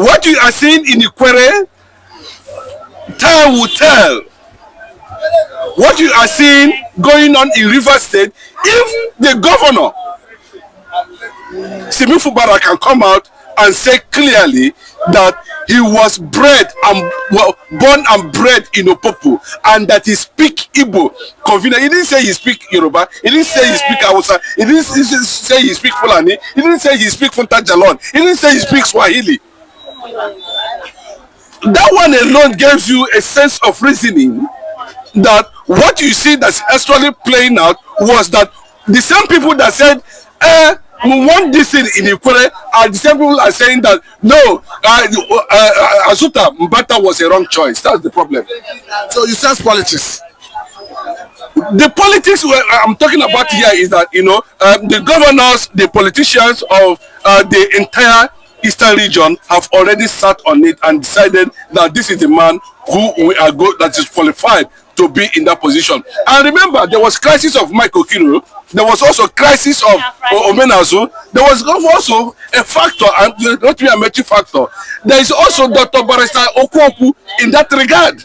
what you are seeing in Ikwere, time will tell. What you are seeing going on in River State, if the governor, Simi Fubara, can come out and say clearly that he was bred and born and bred in Opopo, and that he speak Igbo convenient. He didn't say he speak Yoruba. He didn't say he speak Hausa. He didn't say he speak Fulani. He didn't say he speak Funtajalon. He didn't say he speak Swahili. That one alone gives you a sense of reasoning that what you see that's actually playing out was that the same people that said, we want this thing in Ikwere are the same people that are saying that no, Asuta Mbata was a wrong choice. That's the problem. So you sense politics. The politics I'm talking about here is that, you know, the governors, the politicians of the entire Eastern region have already sat on it and decided that this is the man who we are that is qualified to be in that position. And remember, there was crisis of Mike Okiro. There was also crisis of Omenazu. There was also a factor, and not be a major factor. There is also Dr. Barrister Okwoku in that regard.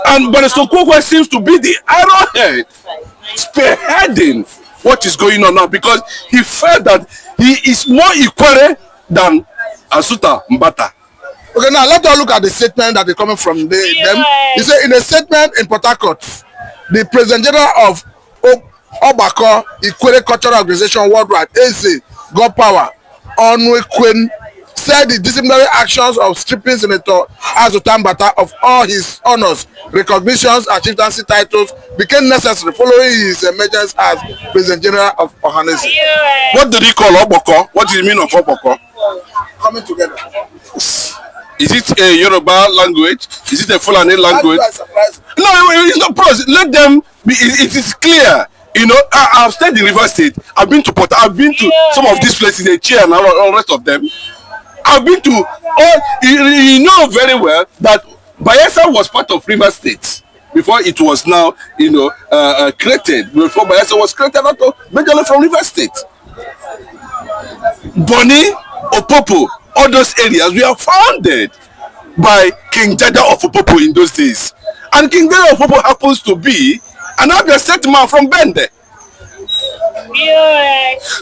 And Barrister Okwoku seems to be the arrowhead spearheading what is going on now, because he felt that he is more Ikwere than Asuta Mbata. Okay, now let's look at the statement that is coming from them. He said in a statement in Port Harcourt, the President General of Obako Ikwere Cultural Organization Worldwide, Eze God Power, Onwekwen, said the disciplinary actions of stripping Senator Asuta Mbata of all his honors, recognitions, and chieftaincy titles became necessary following his emergence as President General of Ohanese. What do they call Obako? What does it mean of Obako? Coming together. Is it a Yoruba language? Is it a Fulani language? No, it's not pros. Let them be. It is clear. You know, I've stayed in River State. I've been to Port. I've been to some of these places, the chair and all the rest of them. I've been to all. You know very well that Bayelsa was part of River State before it was now, you know, created. Before Bayelsa was created out of majorly from River State. Boni, Opopo, all those areas were founded by King Jaja of Opopo in those days. And King Jaja of Opopo happens to be an Abia State man from Bende.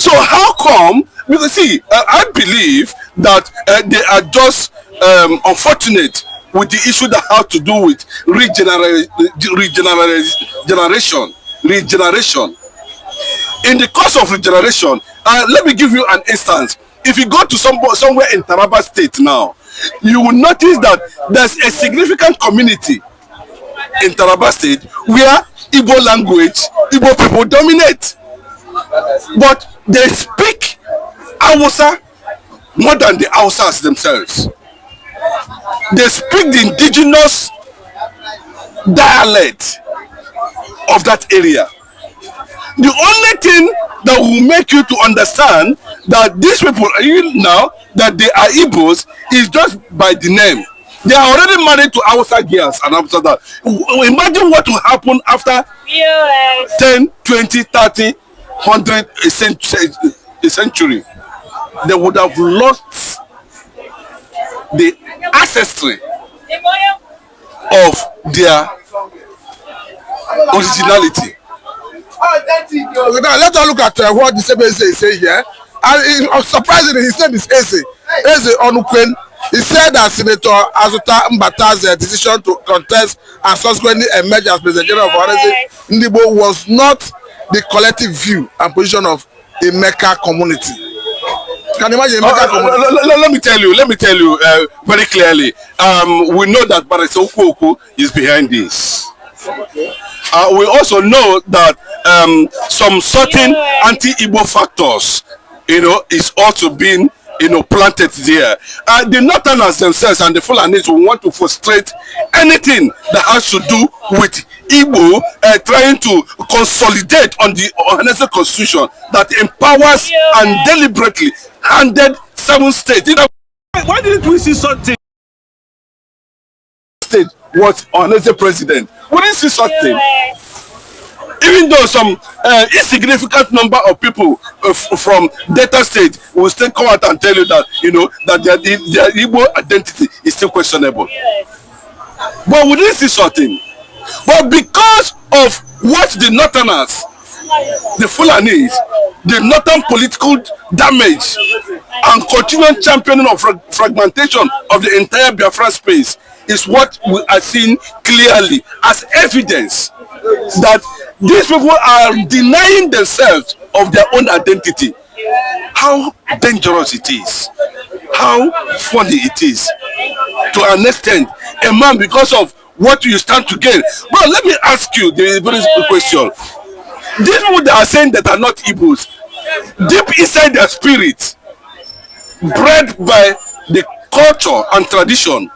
So how come, because see, I believe that they are just unfortunate with the issue that has to do with regeneration. In the course of regeneration, let me give you an instance. If you go to somewhere in Taraba State now, you will notice that there's a significant community in Taraba State where Igbo language, Igbo people dominate. But they speak Hausa more than the Hausas themselves. They speak the indigenous dialect of that area. The only thing that will make you to understand that these people now that they are Igbos is just by the name. They are already married to Hausa girls and after that. Imagine what will happen after 10, 20, 30, 100, a century. They would have lost the ancestry of their originality. Okay, now let's look at what the Sebese is saying here. And surprisingly, he said this Eze Onukwen. He said that Senator Asuta Mbata's decision to contest and subsequently emerge as President General of Ohanese Ndigbo was not the collective view and position of the Mecca community. Can you imagine Mecca community? Let me tell you very clearly. We know that Barrister Okwoku is behind this. We also know that some certain anti-Igbo factors, you know, is also being, you know, planted there. The Northerners themselves and the Fulanis will want to frustrate anything that has to do with Igbo trying to consolidate on the Ohanese constitution that empowers and deliberately handed 7 states. You know, why didn't we see something? State was Ohanese president. We didn't see something. Even though some insignificant number of people from Delta State will still come out and tell you that, you know, that their Igbo identity is still questionable. But we didn't see something. But because of what the Northerners, the Fulanis, the Northern political damage and continual championing of fragmentation of the entire Biafra space is what we are seeing clearly as evidence that these people are denying themselves of their own identity. How dangerous it is, how funny it is to an extent. A man, because of what you stand to gain. Bro, let me ask you the very simple question. These people that are saying that are not Igbos, deep inside their spirit, bred by the culture and tradition,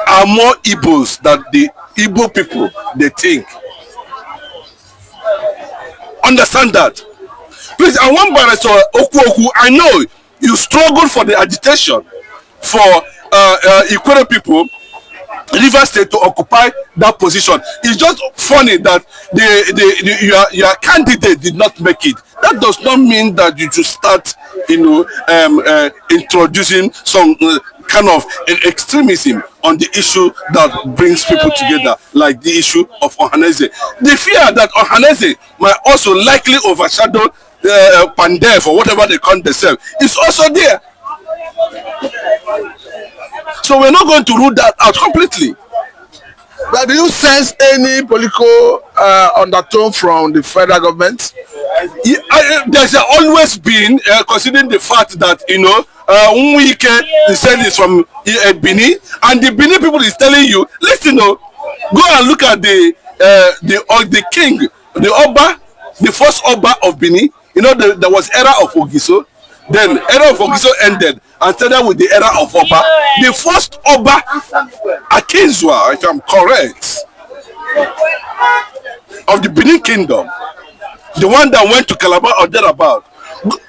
are more Igbos than the Igbo people they think. Understand that. Please, I want Barrister Oku, I know you struggled for the agitation for Ikwere people, River State, to occupy that position. It's just funny that your candidate did not make it. That does not mean that you should start, you know, introducing some kind of extremism on the issue that brings people together, like the issue of Ohaneze. The fear that Ohaneze might also likely overshadow Pandef or whatever they call themselves is also there. So we're not going to rule that out completely. But do you sense any political undertone from the federal government? Yeah, there's always been, considering the fact that, you know, Nwike said is from Benin, and the Benin people is telling you, listen, go and look at the king, the Oba, the first Oba of Benin. You know, there was era of Ogiso, then era of Ogiso ended and started with the era of Oba. The first Oba, Akinzwa, if I'm correct, of the Benin Kingdom, the one that went to Calabar or thereabout.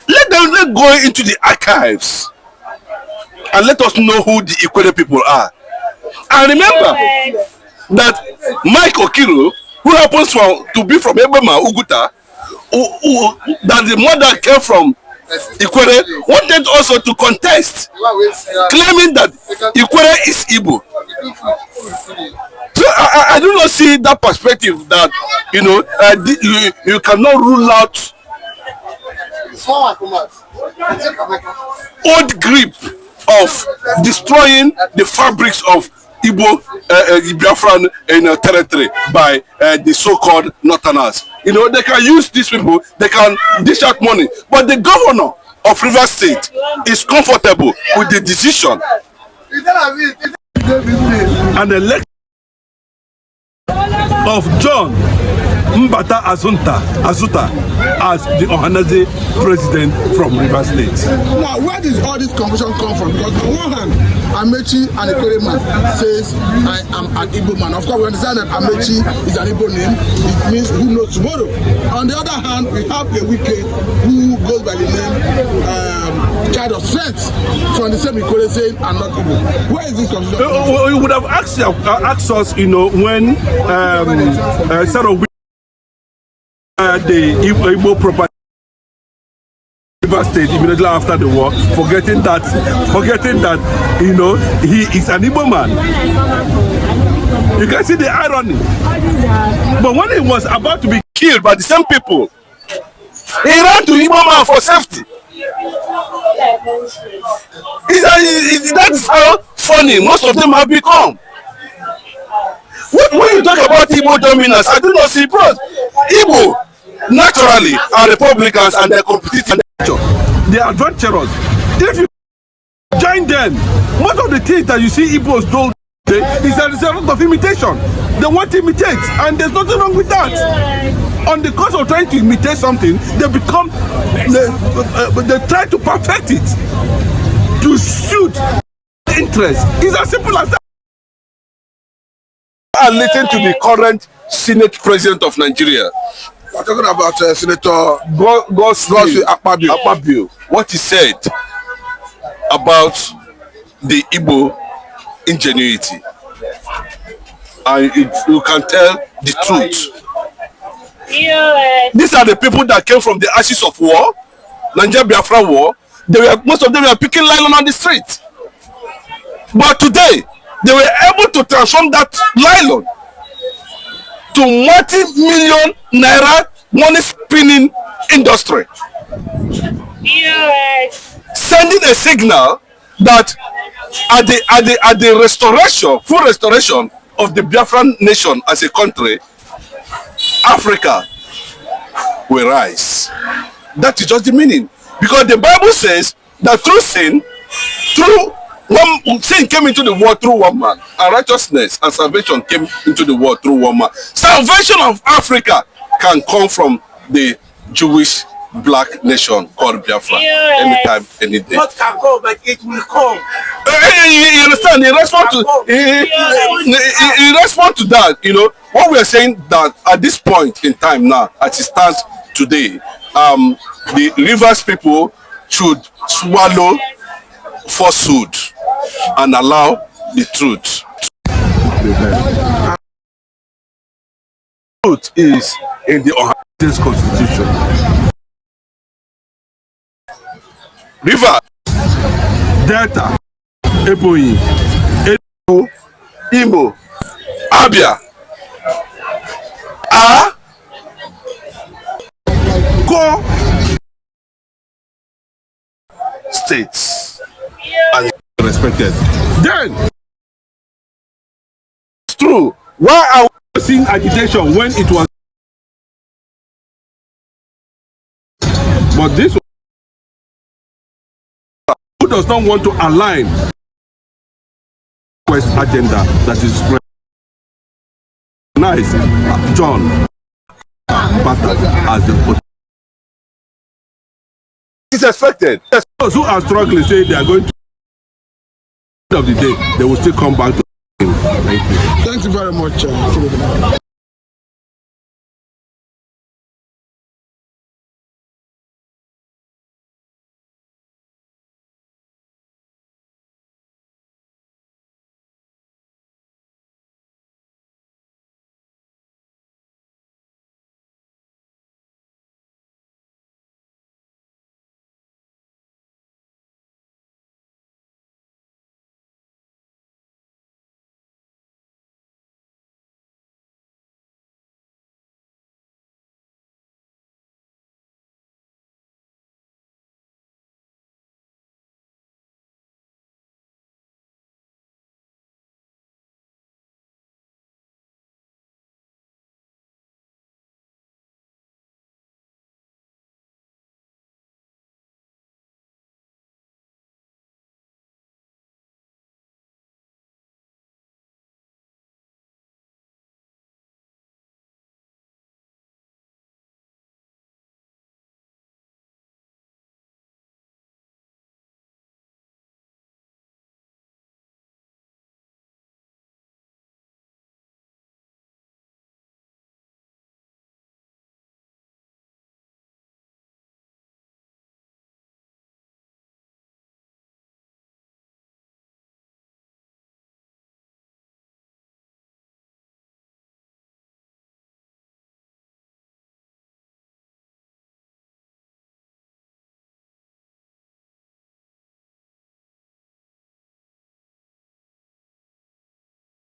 Let go into the archives and let us know who the Ikwere people are. And remember that Mike Okiro, who happens to be from Ebema, Uguta, that the mother came from Ikwere, wanted also to contest, claiming that Ikwere is Igbo. So I do not see that perspective that, you know, you cannot rule out old grip of destroying the fabrics of Igbo Biafran territory by the so-called Northerners. You know, they can use these people, they can dish out money, but the governor of River State is comfortable with the decision and election of John Mbata Azuta as the Ohaneze president from River State. Now, where does all this confusion come from? Because on one hand, Amechi and Ikwere man says, I am an Igbo man. Of course, we understand that Amechi is an Igbo name. It means who knows tomorrow. On the other hand, we have a Wike who goes by the name Child of Strength from the same Ikwere saying, I'm not Igbo. Where is this confusion? You would have asked us, you know, when the Igbo property River State immediately after the war, forgetting that you know he is an Igbo man. You can see the irony. But when he was about to be killed by the same people, he ran to Igbo man for safety. That's how funny most of them have become. When you talk about Igbo dominance, I do not see pros. Igbo naturally are Republicans and they're competitive. They are adventurous. If you join them, most of the things that you see Igbos do is a result of imitation. They want to imitate, and there's nothing wrong with that. On the course of trying to imitate something, they become, they try to perfect it to suit interest. It's as simple as that. And listen to the current Senate President of Nigeria. We're talking about Senator Godswill Akpabio. What he said about the Igbo ingenuity. And you can tell the truth These are the people that came from the ashes of war, Nigeria Biafra war. Most of them were picking nylon on the street. But today, they were able to transform that nylon to multi-million naira money spinning industry. Sending a signal that at the restoration, full restoration of the Biafran nation as a country, Africa will rise. That is just the meaning. Because the Bible says that through sin came into the world through one man, and righteousness and salvation came into the world through one man. Salvation of Africa can come from the Jewish black nation called Biafra anytime, any day. What can come, but it will come. You understand? In response to that, you know, what we are saying that at this point in time now, as it stands today, the Rivers people should swallow falsehood and allow the truth. The truth is in the Ohio Constitution. River, Delta, Ebonyi, Edo, Imo, Abia are core states and respected. Then it's true. Why are we seeing agitation when it was? But this who does not want to align West agenda that is spread. Nice, John as the it's expected. Those who are struggling say they are going to end of the day, they will still come back to him. Thank you. Thank you very much.